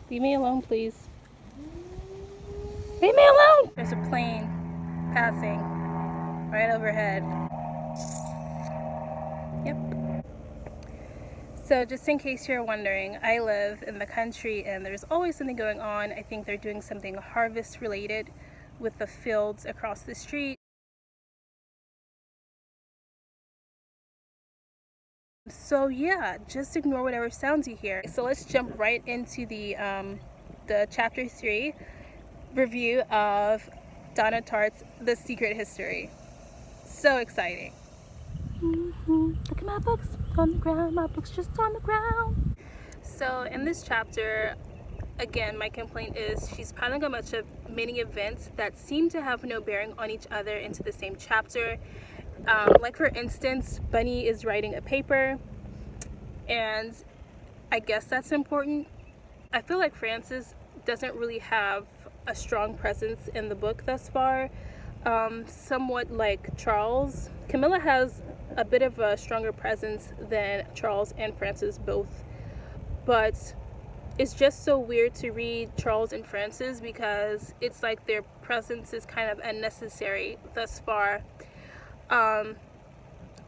Leave me alone, please. Leave me alone! There's a plane passing right overhead. Yep. So just in case you're wondering, I live in the country and there's always something going on. I think they're doing something harvest related with the fields across the street. So yeah, just ignore whatever sounds you hear. So let's jump right into the chapter 3 review of Donna Tartt's The Secret History. So exciting. Look at my books on the ground, my books just on the ground. So in this chapter, again, my complaint is she's piling a bunch of mini events that seem to have no bearing on each other into the same chapter. Like for instance, Bunny is writing a paper, and I guess that's important. I feel like Frances doesn't really have a strong presence in the book thus far. Somewhat like Charles, Camilla has a bit of a stronger presence than Charles and Frances both, but it's just so weird to read Charles and Frances because it's like their presence is kind of unnecessary thus far.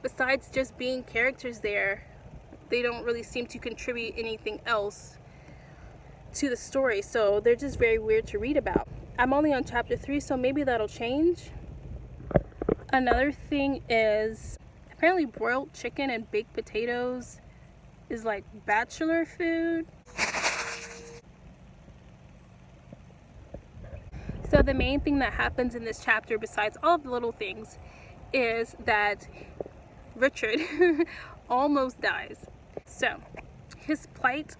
Besides just being characters there, they don't really seem to contribute anything else to the story, so they're just very weird to read about. I'm only on chapter 3, so maybe that'll change. Another thing is apparently broiled chicken and baked potatoes is like bachelor food. So the main thing that happens in this chapter, besides all of the little things, is that Richard almost dies. So his plight,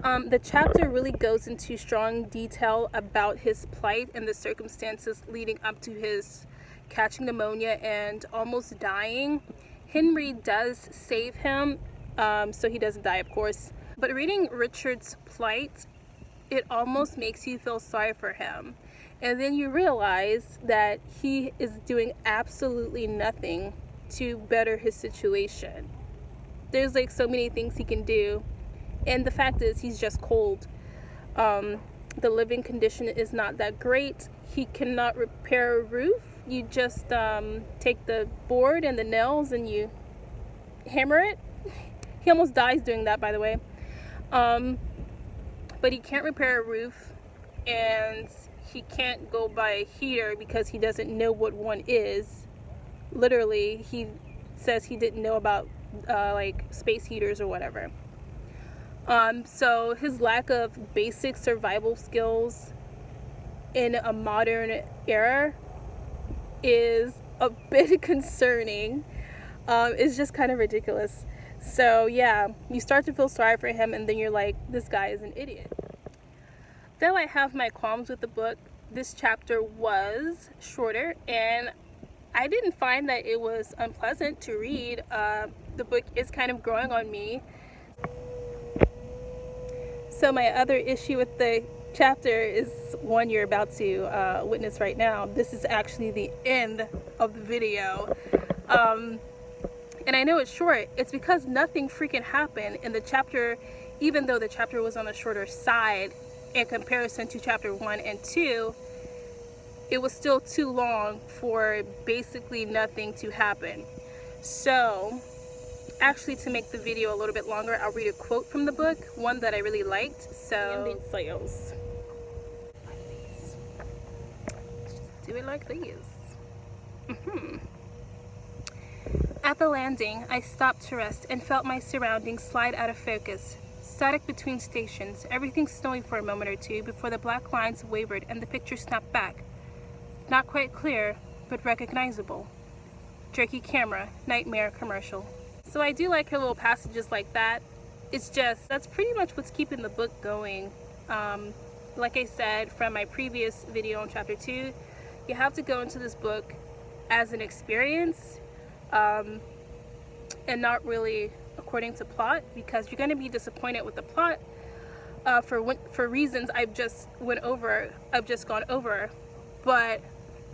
the chapter really goes into strong detail about his plight and the circumstances leading up to his catching pneumonia and almost dying. Henry does save him, so he doesn't die, of course. But reading Richard's plight, it almost makes you feel sorry for him. And then you realize that he is doing absolutely nothing to better his situation. There's like so many things he can do, and the fact is he's just cold. The living condition is not that great. He cannot repair a roof. You just take the board and the nails and you hammer it. He almost dies doing that, by the way. But he can't repair a roof, and he can't go buy a heater because he doesn't know what one is. Literally, he says he didn't know about like space heaters or whatever. So his lack of basic survival skills in a modern era is a bit concerning. It's just kind of ridiculous. So yeah, you start to feel sorry for him, and then you're like, this guy is an idiot. Though I have my qualms with the book, this chapter was shorter, and I didn't find that it was unpleasant to read. The book is kind of growing on me. So my other issue with the chapter is one you're about to witness right now. This is actually the end of the video. And I know it's short. It's because nothing freaking happened in the chapter, even though the chapter was on the shorter side in comparison to chapter 1 and 2. It was still too long for basically nothing to happen. So actually, to make the video a little bit longer, I'll read a quote from the book, one that I really liked. So sales. Do it like these. At the landing, I stopped to rest and felt my surroundings slide out of focus. Static between stations, everything snowy for a moment or two before the black lines wavered and the picture snapped back. Not quite clear, but recognizable. Jerky camera, nightmare commercial. So I do like her little passages like that. It's just, that's pretty much what's keeping the book going. Like I said from my previous video on chapter 2, you have to go into this book as an experience, and not really according to plot, because you're going to be disappointed with the plot for reasons I've just gone over. But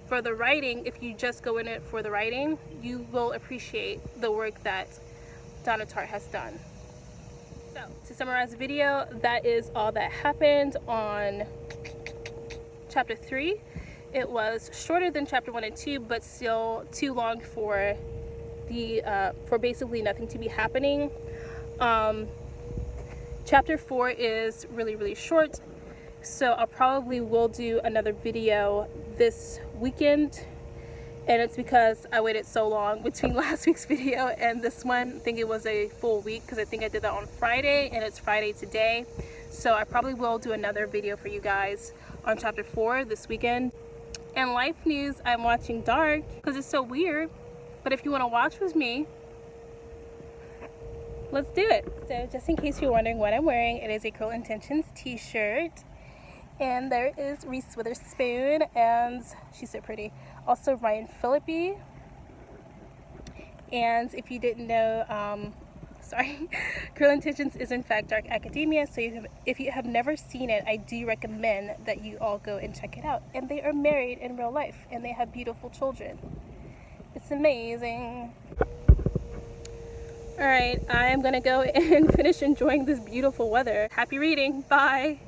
for the writing, if you just go in it for the writing, you will appreciate the work that Donna Tartt has done. So, to summarize the video, that is all that happened on chapter 3. It was shorter than chapter 1 and 2, but still too long for basically nothing to be happening. Chapter 4 is really short, so I probably will do another video this weekend, and it's because I waited so long between last week's video and this one. I think it was a full week because I think I did that on Friday, and it's Friday today, so I probably will do another video for you guys on chapter 4 this weekend. And life news, I'm watching Dark because it's so weird, but if you want to watch with me, let's do it. So just in case you're wondering what I'm wearing, it is a Cruel Intentions t-shirt, and there is Reese Witherspoon, and she's so pretty. Also Ryan Phillippe. And if you didn't know, sorry, Cruel Intentions is in fact Dark Academia, so if you have never seen it, I do recommend that you all go and check it out. And they are married in real life, and they have beautiful children. It's amazing. Alright, I am gonna go and finish enjoying this beautiful weather. Happy reading. Bye.